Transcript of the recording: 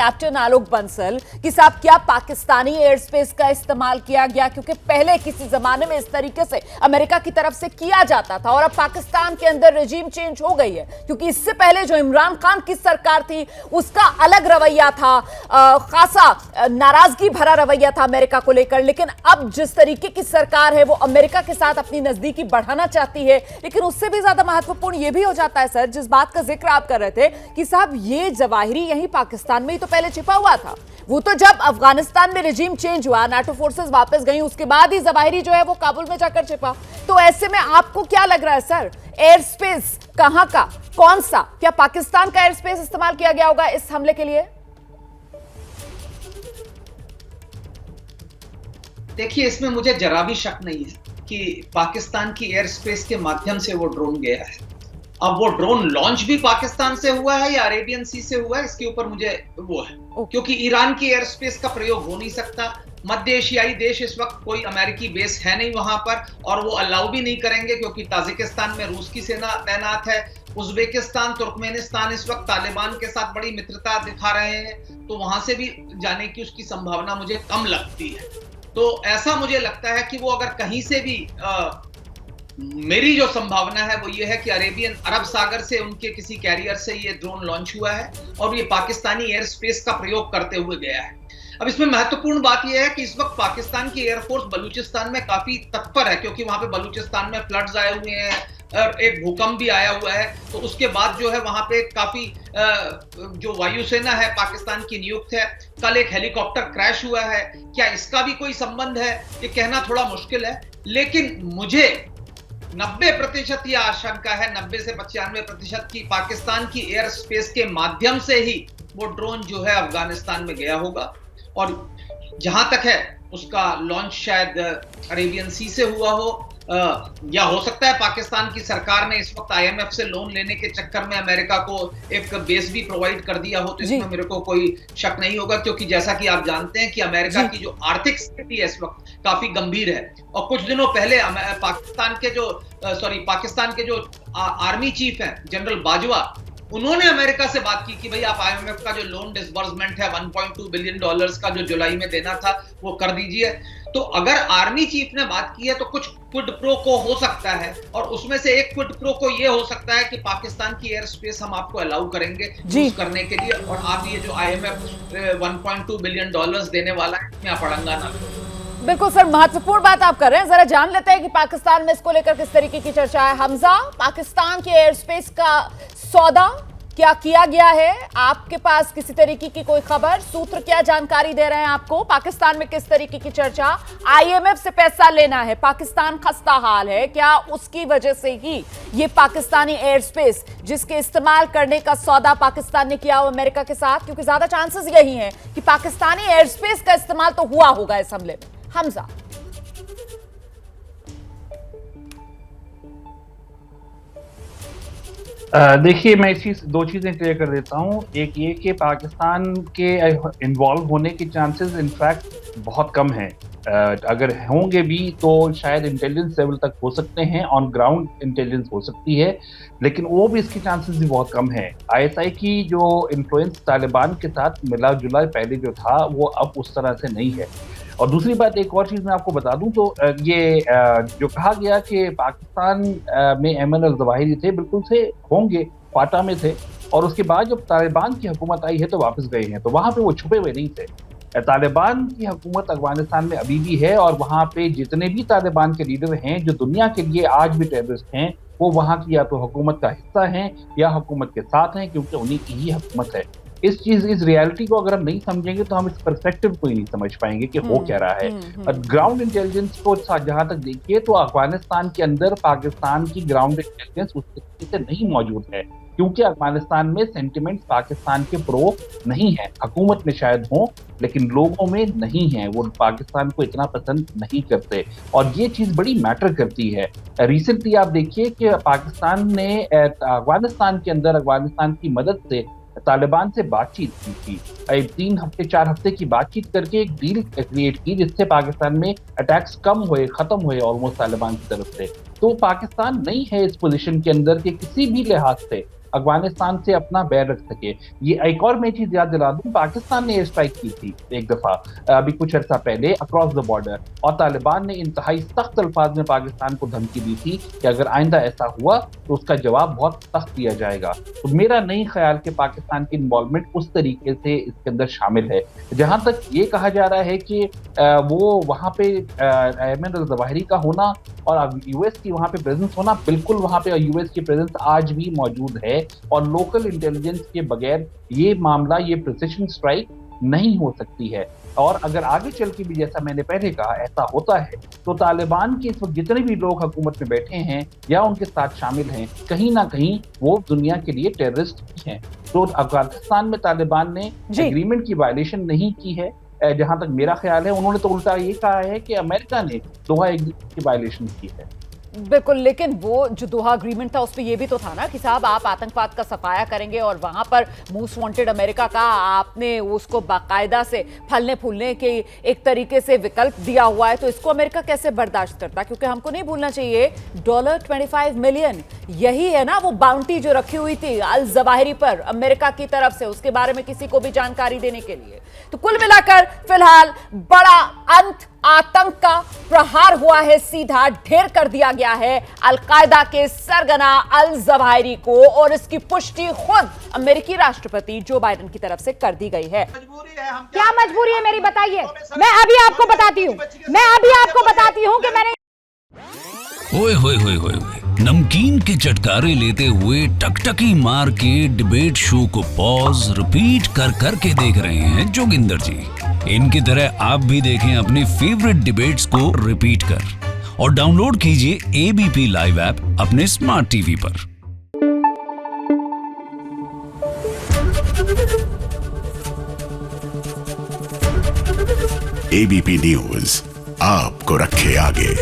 Captain आलोक बंसल कि साहब क्या पाकिस्तानी एयर स्पेस का इस्तेमाल किया गया, क्योंकि पहले किसी जमाने में इस तरीके से अमेरिका की तरफ से किया जाता था और अब पाकिस्तान के अंदर रेजिम चेंज हो गई है, क्योंकि इससे पहले जो इमरान खान की सरकार थी उसका अलग रवैया था, खासा नाराजगी भरा रवैया था अमेरिका को लेकर। लेकिन अब जिस तरीके की सरकार है वो अमेरिका के साथ अपनी नजदीकी बढ़ाना चाहती है। लेकिन उससे भी ज्यादा महत्वपूर्ण यह भी हो जाता है सर, जिस बात का जिक्र आप कर रहे थे कि साहब ये जवाहिरी यहीं पाकिस्तान में ही तो पहले छिपा हुआ था। वो तो जब अफगानिस्तान में रेजिम चेंज हुआ, नाटो फोर्सेस वापस गई, उसके बाद ही जवाहिरी जो है वो काबुल में जाकर छिपा। तो ऐसे में आपको क्या लग रहा है सर, एयर स्पेस कहां का, कौन सा, क्या पाकिस्तान का एयर स्पेस इस्तेमाल किया गया होगा इस हमले के लिए? देखिए, इसमें मुझे जरा भी शक नहीं है कि पाकिस्तान की एयर स्पेस के माध्यम से वो ड्रोन गया है। अब वो ड्रोन लॉन्च भी पाकिस्तान से हुआ है या अरेबियन सी से हुआ है, इसके ऊपर मुझे वो है, क्योंकि ईरान की एयर स्पेस का प्रयोग हो नहीं सकता। मध्य एशियाई देश इस वक्त कोई अमेरिकी बेस है नहीं वहां पर, और वो अलाउ भी नहीं करेंगे, क्योंकि ताजिकिस्तान में रूस की सेना तैनात है। उज्बेकिस्तान, तुर्कमेनिस्तान इस वक्त तालिबान के साथ बड़ी मित्रता दिखा रहे हैं, तो वहां से भी जाने की उसकी संभावना मुझे कम लगती है। तो ऐसा मुझे लगता है कि वो अगर कहीं से भी मेरी जो संभावना है वो ये है कि अरेबियन अरब सागर से उनके किसी कैरियर से ये ड्रोन लॉन्च हुआ है और ये पाकिस्तानी एयर स्पेस का प्रयोग करते हुए गया है। अब इसमें महत्वपूर्ण बात यह है कि इस वक्त पाकिस्तान की एयरफोर्स बलूचिस्तान में काफी तत्पर है, क्योंकि वहां पे बलूचिस्तान में फ्लड्स आए हुए हैं और एक भूकंप भी आया हुआ है। तो उसके बाद जो है वहां पे काफी जो वायुसेना है पाकिस्तान की नियुक्त है। कल एक हेलीकॉप्टर क्रैश हुआ है, क्या इसका भी कोई संबंध है ये कहना थोड़ा मुश्किल है, लेकिन मुझे 90% यह आशंका है, 90 से 95% की पाकिस्तान की एयर स्पेस के माध्यम से ही वो ड्रोन जो है अफगानिस्तान में गया होगा। और जहां तक है उसका लॉन्च शायद अरेबियन सी से हुआ हो, या हो सकता है पाकिस्तान की सरकार ने इस वक्त IMF से लोन लेने के चक्कर में अमेरिका को एक बेस भी प्रोवाइड कर दिया हो, तो इसमें मेरे को कोई शक नहीं होगा, क्योंकि जैसा कि आप जानते हैं कि अमेरिका की जो आर्थिक स्थिति है इस वक्त काफी गंभीर है। और कुछ दिनों पहले पाकिस्तान के जो आर्मी चीफ हैं जनरल बाजवा, उन्होंने अमेरिका से बात की कि भाई आप IMF का जो लोन डिसबर्समेंट है $1.2 बिलियन का जो जुलाई में देना था वो कर दीजिए। तो अगर आर्मी चीफ ने बात की है तो कुछ क्विड प्रो को हो सकता है, और उसमें से एक क्विड प्रो को ये हो सकता है कि पाकिस्तान की एयर स्पेस हम आपको अलाउ करेंगे यूज करने के लिए, और आप ये जो IMF $1.2 बिलियन देने वाला है इसमें आप अड़ंगा ना करें। बिल्कुल सर, महत्वपूर्ण बात आप कर रहे हैं। जरा जान लेते हैं कि पाकिस्तान में इसको लेकर किस तरीके की चर्चा है। हमजा, पाकिस्तान के एयर स्पेस का सौदा क्या किया गया है? आपके पास किसी तरीके की कोई खबर, सूत्र क्या जानकारी दे रहे हैं आपको? पाकिस्तान में किस तरीके की चर्चा? IMF से पैसा लेना है, पाकिस्तान खस्ता हाल है, क्या उसकी वजह से ही ये पाकिस्तानी एयर स्पेस जिसके इस्तेमाल करने का सौदा पाकिस्तान ने किया हो अमेरिका के साथ? क्योंकि ज्यादा चांसेस यही हैं कि पाकिस्तानी एयर स्पेस का इस्तेमाल तो हुआ होगा इस हमले में। हमजा, देखिए, मैं दो चीजें क्लियर कर देता हूं। एक ये कि पाकिस्तान के इन्वॉल्व होने के चांसेस इनफैक्ट बहुत कम हैं। अगर होंगे भी तो शायद इंटेलिजेंस लेवल तक हो सकते हैं, ऑन ग्राउंड इंटेलिजेंस हो सकती है, लेकिन वो भी इसके चांसेस भी बहुत कम है। ISI की जो इन्फ्लुएंस तालिबान के साथ मिला जुला पहले जो था वो अब उस तरह से नहीं है। और दूसरी बात, एक और चीज़ मैं आपको बता दूं तो ये जो कहा गया कि पाकिस्तान में ऐमन अल-ज़वाहिरी थे, बिल्कुल से होंगे, क्वाटा में थे, और उसके बाद जब तालिबान की हुकूमत आई है तो वापस गए हैं, तो वहाँ पे वो छुपे हुए नहीं थे। तालिबान की हुकूमत अफगानिस्तान में अभी भी है, और वहाँ पे जितने भी तालिबान के लीडर हैं जो दुनिया के लिए आज भी टेररिस्ट हैं, वो वहाँ की या तो हुकूमत का हिस्सा हैं या हुकूमत के साथ हैं, क्योंकि उन्हीं की ही हुकूमत है। इस रियलिटी को अगर हम नहीं समझेंगे तो हम इस पर्सपेक्टिव को ही नहीं समझ पाएंगे कि हो क्या रहा है। और ग्राउंड इंटेलिजेंस को जहां तक देखिए तो अफगानिस्तान के अंदर पाकिस्तान की ग्राउंड इंटेलिजेंस उस तरीके से नहीं मौजूद है, क्योंकि अफगानिस्तान में सेंटिमेंट्स पाकिस्तान के प्रो नहीं है। हुकूमत में शायद हो, लेकिन लोगों में नहीं है, वो पाकिस्तान को इतना पसंद नहीं करते, और ये चीज बड़ी मैटर करती है। रिसेंटली आप देखिए कि पाकिस्तान ने अफगानिस्तान के अंदर अफगानिस्तान की मदद से तालिबान से बातचीत की थी। 4 हफ्ते की बातचीत करके एक डील क्रिएट की जिससे पाकिस्तान में अटैक्स कम हुए, खत्म हुए ऑलमोस्ट तालिबान की तरफ से। तो पाकिस्तान नहीं है इस पोजीशन के अंदर कि किसी भी लिहाज से अफगानिस्तान से अपना बैर रख सके। ये एक और मैं चीज याद दिला दूं, पाकिस्तान ने एयर स्ट्राइक की थी एक दफा अभी कुछ अर्सा पहले अक्रॉस द बॉर्डर, और तालिबान ने इंतहाई सख्त अल्फाज में पाकिस्तान को धमकी दी थी कि अगर आइंदा ऐसा हुआ तो उसका जवाब बहुत सख्त दिया जाएगा। तो मेरा नहीं ख्याल कि पाकिस्तान की इन्वॉल्वमेंट उस तरीके से इसके अंदर शामिल है। जहां तक ये कहा जा रहा है कि वो वहां पे अयमन अल-ज़वाहिरी का होना और यूएस की वहां पे प्रेजेंस होना, बिल्कुल वहां पे यूएस की प्रेजेंस आज भी मौजूद है, और लोकल इंटेलिजेंस के बगैर ये मामला, ये प्रिसिशन स्ट्राइक नहीं हो सकती है। और अगर आगे चल के भी, जैसा मैंने पहले कहा, ऐसा होता है तो तालिबान के इस वक्त जितने भी लोग हुकूमत में बैठे हैं या उनके साथ शामिल हैं, कहीं ना कहीं वो दुनिया के लिए टेररिस्ट भी हैं। तो अफगानिस्तान में तालिबान ने एग्रीमेंट की वायलेशन नहीं की है, जहां तक मेरा ख्याल है। उन्होंने तो उल्टा ये कहा है कि अमेरिका ने दोहा एग्रीमेंट की वायलेशन की है। बिल्कुल, लेकिन वो जो दोहा अग्रीमेंट था उस पर यह भी तो था ना कि साहब आप आतंकवाद का सफाया करेंगे, और वहां पर मोस्ट वांटेड अमेरिका का आपने उसको बाकायदा से फलने फूलने के एक तरीके से विकल्प दिया हुआ है। तो इसको अमेरिका कैसे बर्दाश्त करता? क्योंकि हमको नहीं भूलना चाहिए $25 मिलियन यही है ना वो बाउंटी जो रखी हुई थी अल-ज़वाहिरी पर अमेरिका की तरफ से, उसके बारे में किसी को भी जानकारी देने के लिए। तो कुल मिलाकर फिलहाल बड़ा अंत आतंक का प्रहार हुआ है, सीधा ढेर कर दिया गया है अल-कायदा के सरगना अल-ज़वाहिरी को, और इसकी पुष्टि खुद अमेरिकी राष्ट्रपति जो बाइडेन की तरफ से कर दी गई है। क्या मजबूरी है मेरी, बताइए। मैं अभी आपको बताती हूँ कि मैंने ओए होए होए होए, नमकीन के चटकारे लेते हुए टकटकी मार के डिबेट शो को पॉज रिपीट कर कर के देख रहे हैं जोगिंदर जी। इनकी तरह आप भी देखें अपनी फेवरेट डिबेट्स को रिपीट कर, और डाउनलोड कीजिए एबीपी लाइव ऐप अपने स्मार्ट टीवी पर। एबीपी न्यूज आपको रखे आगे।